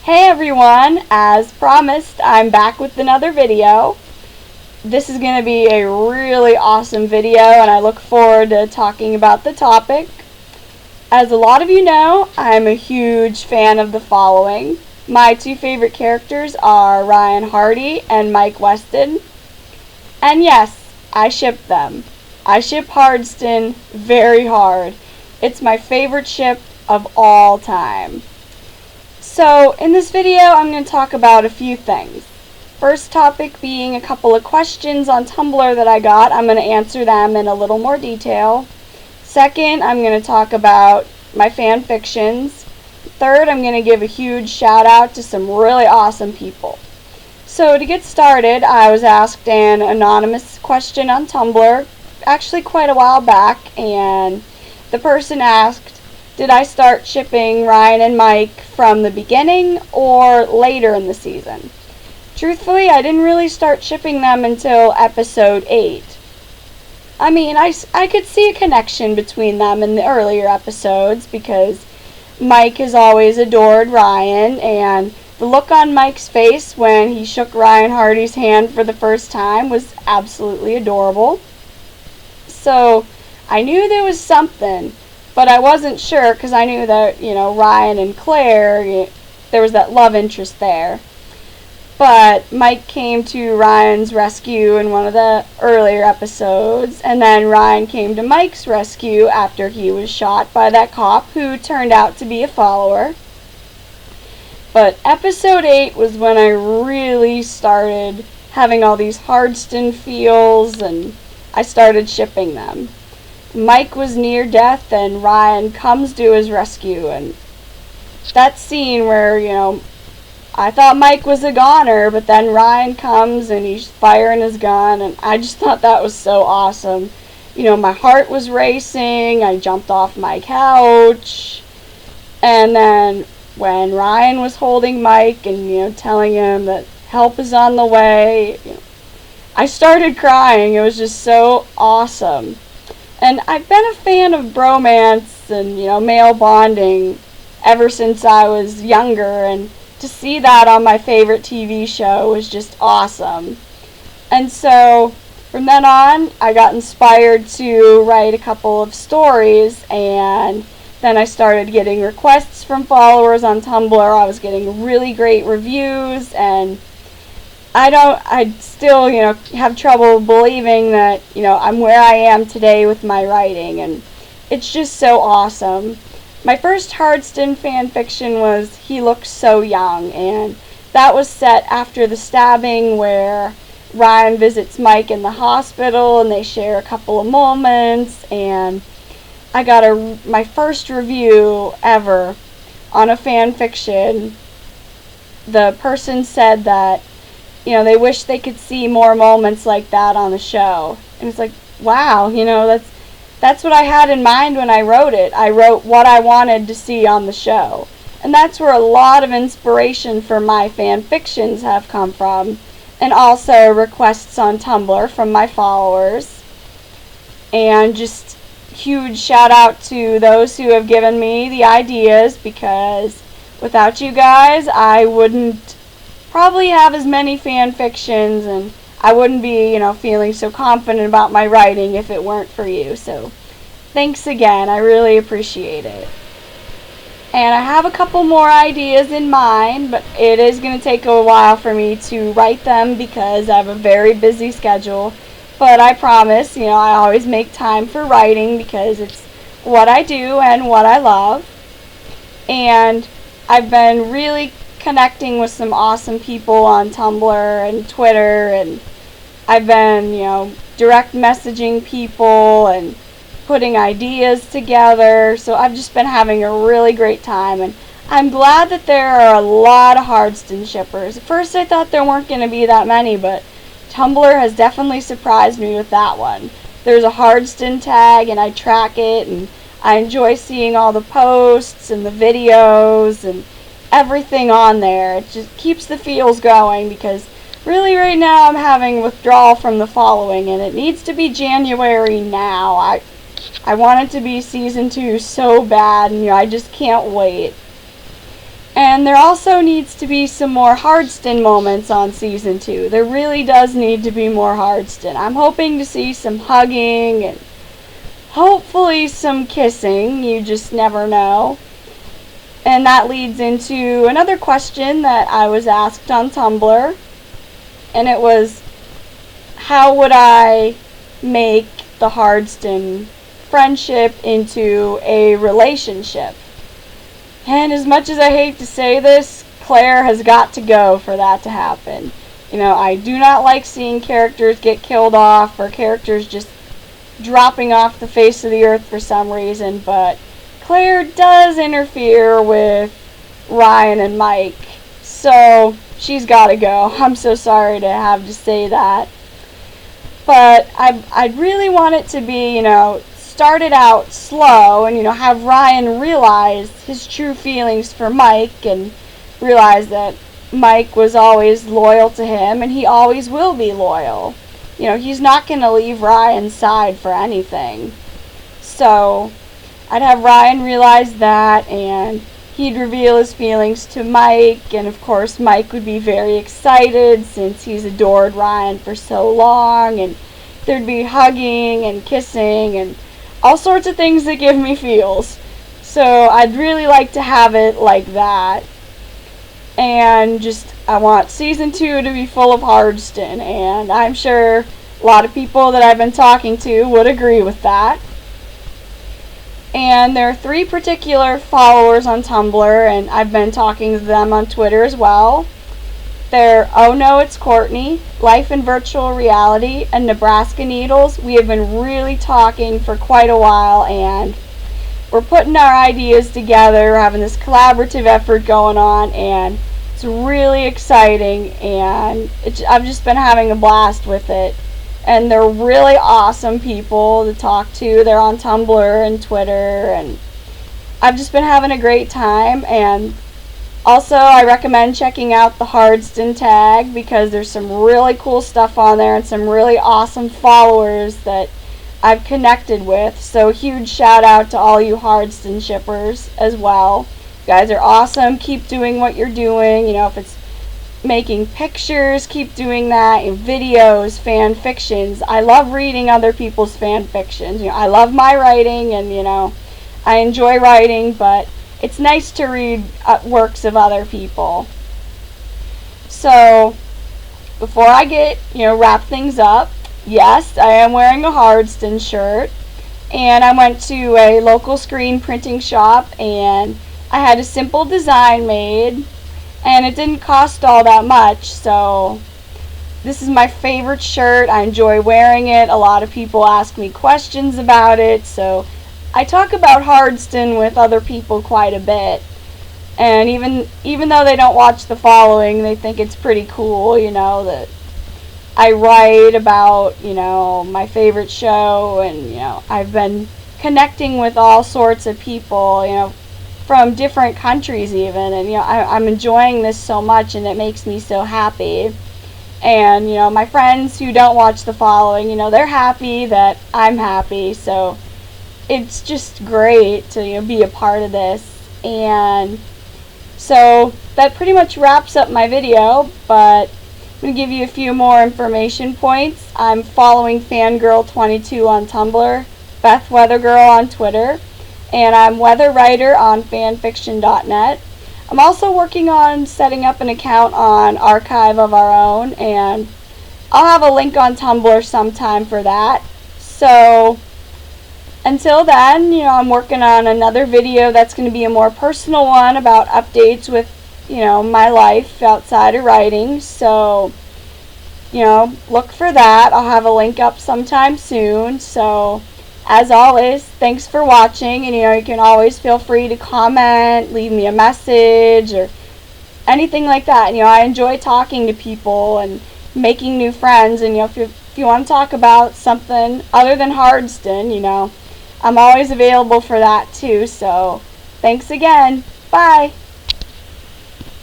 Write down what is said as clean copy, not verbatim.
Hey everyone, as promised, I'm back with another video. This is going to be a really awesome video and I look forward to talking about the topic. As a lot of you know, I'm a huge fan of the following. My two favorite characters are Ryan Hardy and Mike Weston. And yes, I ship them. I ship Hardston very hard. It's my favorite ship of all time. So in this video I'm going to talk about a few things. First topic being a couple of questions on Tumblr that I got. I'm going to answer them in a little more detail. Second, I'm going to talk about my fan fictions. Third, I'm going to give a huge shout out to some really awesome people. So to get started, I was asked an anonymous question on Tumblr actually quite a while back, and the person asked, did I start shipping Ryan and Mike from the beginning or later in the season? Truthfully, I didn't really start shipping them until episode 8. I mean, I could see a connection between them in the earlier episodes because Mike has always adored Ryan, and the look on Mike's face when he shook Ryan Hardy's hand for the first time was absolutely adorable. So I knew there was something, but I wasn't sure because I knew that, Ryan and Claire, there was that love interest there. But Mike came to Ryan's rescue in one of the earlier episodes, and then Ryan came to Mike's rescue after he was shot by that cop who turned out to be a follower. But episode 8 was when I really started having all these Hardston feels, and I started shipping them. Mike was near death and Ryan comes to his rescue, and that scene where, I thought Mike was a goner, but then Ryan comes and he's firing his gun, and I just thought that was so awesome. My heart was racing, I jumped off my couch, and then when Ryan was holding Mike and, telling him that help is on the way, I started crying. It was just so awesome. And I've been a fan of bromance and, male bonding ever since I was younger, and to see that on my favorite TV show was just awesome. And so, from then on, I got inspired to write a couple of stories, and then I started getting requests from followers on Tumblr. I was getting really great reviews, and I still, have trouble believing that, I'm where I am today with my writing, and it's just so awesome. My first Hardston fan fiction was He Looks So Young, and that was set after the stabbing where Ryan visits Mike in the hospital and they share a couple of moments, and I got my first review ever on a fan fiction. The person said that they wish they could see more moments like that on the show. And it's like, wow, that's what I had in mind when I wrote it. I wrote what I wanted to see on the show. And that's where a lot of inspiration for my fan fictions have come from. And also requests on Tumblr from my followers. And just huge shout out to those who have given me the ideas, because without you guys, I wouldn't probably have as many fan fictions, and I wouldn't be, feeling so confident about my writing if it weren't for you. So thanks again. I really appreciate it. And I have a couple more ideas in mind, but it is going to take a while for me to write them because I have a very busy schedule. But I promise, I always make time for writing because it's what I do and what I love. And I've been really connecting with some awesome people on Tumblr and Twitter, and I've been, direct messaging people and putting ideas together, so I've just been having a really great time, and I'm glad that there are a lot of Hardston shippers. At first I thought there weren't going to be that many, but Tumblr has definitely surprised me with that one. There's a Hardston tag, and I track it, and I enjoy seeing all the posts and the videos and everything on there. It just keeps the feels going, because really right now I'm having withdrawal from the following, and it needs to be January now. I want it to be season 2 so bad, and I just can't wait. And there also needs to be some more Hardston moments on season 2. There really does need to be more Hardston. I'm hoping to see some hugging and hopefully some kissing. You just never know. And that leads into another question that I was asked on Tumblr. And it was, how would I make the Hardston friendship into a relationship? And as much as I hate to say this, Claire has got to go for that to happen. You know, I do not like seeing characters get killed off or characters just dropping off the face of the earth for some reason, but Claire does interfere with Ryan and Mike, so she's got to go. I'm so sorry to have to say that. But I'd really want it to be, started out slow and, have Ryan realize his true feelings for Mike and realize that Mike was always loyal to him and he always will be loyal. He's not going to leave Ryan's side for anything. So I'd have Ryan realize that, and he'd reveal his feelings to Mike, and of course Mike would be very excited since he's adored Ryan for so long, and there'd be hugging and kissing and all sorts of things that give me feels. So I'd really like to have it like that. And I want season 2 to be full of Hardston, and I'm sure a lot of people that I've been talking to would agree with that. And there are 3 particular followers on Tumblr, and I've been talking to them on Twitter as well. They're Oh No It's Courtney, Life in Virtual Reality, and Nebraska Needles. We have been really talking for quite a while, and we're putting our ideas together, having this collaborative effort going on, and it's really exciting, and I've just been having a blast with it. And they're really awesome people to talk to. They're on Tumblr and Twitter, and I've just been having a great time. And also, I recommend checking out the Hardston tag because there's some really cool stuff on there and some really awesome followers that I've connected with. So huge shout out to all you Hardston shippers as well. You guys are awesome. Keep doing what you're doing. If it's making pictures, keep doing that. Videos, fan fictions. I love reading other people's fan fictions. I love my writing, and I enjoy writing, but it's nice to read works of other people. So before I wrap things up, yes, I am wearing a Hardston shirt, and I went to a local screen printing shop and I had a simple design made, and it didn't cost all that much. So this is my favorite shirt. I enjoy wearing it. A lot of people ask me questions about it, so I talk about Hardston with other people quite a bit. And even though they don't watch the following, they think it's pretty cool, that I write about, my favorite show, and, I've been connecting with all sorts of people, from different countries even, and I'm enjoying this so much, and it makes me so happy. And my friends who don't watch the following, they're happy that I'm happy, so it's just great to be a part of this. And so that pretty much wraps up my video, but I'm going to give you a few more information points. I'm following Fangirl22 on Tumblr, Beth Weathergirl on Twitter, and I'm Weather Writer on fanfiction.net. I'm also working on setting up an account on Archive of Our Own, and I'll have a link on Tumblr sometime for that. So until then, I'm working on another video that's going to be a more personal one about updates with, my life outside of writing. So, look for that. I'll have a link up sometime soon. So as always, thanks for watching, and you can always feel free to comment, leave me a message, or anything like that. I enjoy talking to people and making new friends, and if you want to talk about something other than Hardston, I'm always available for that too. So thanks again. Bye.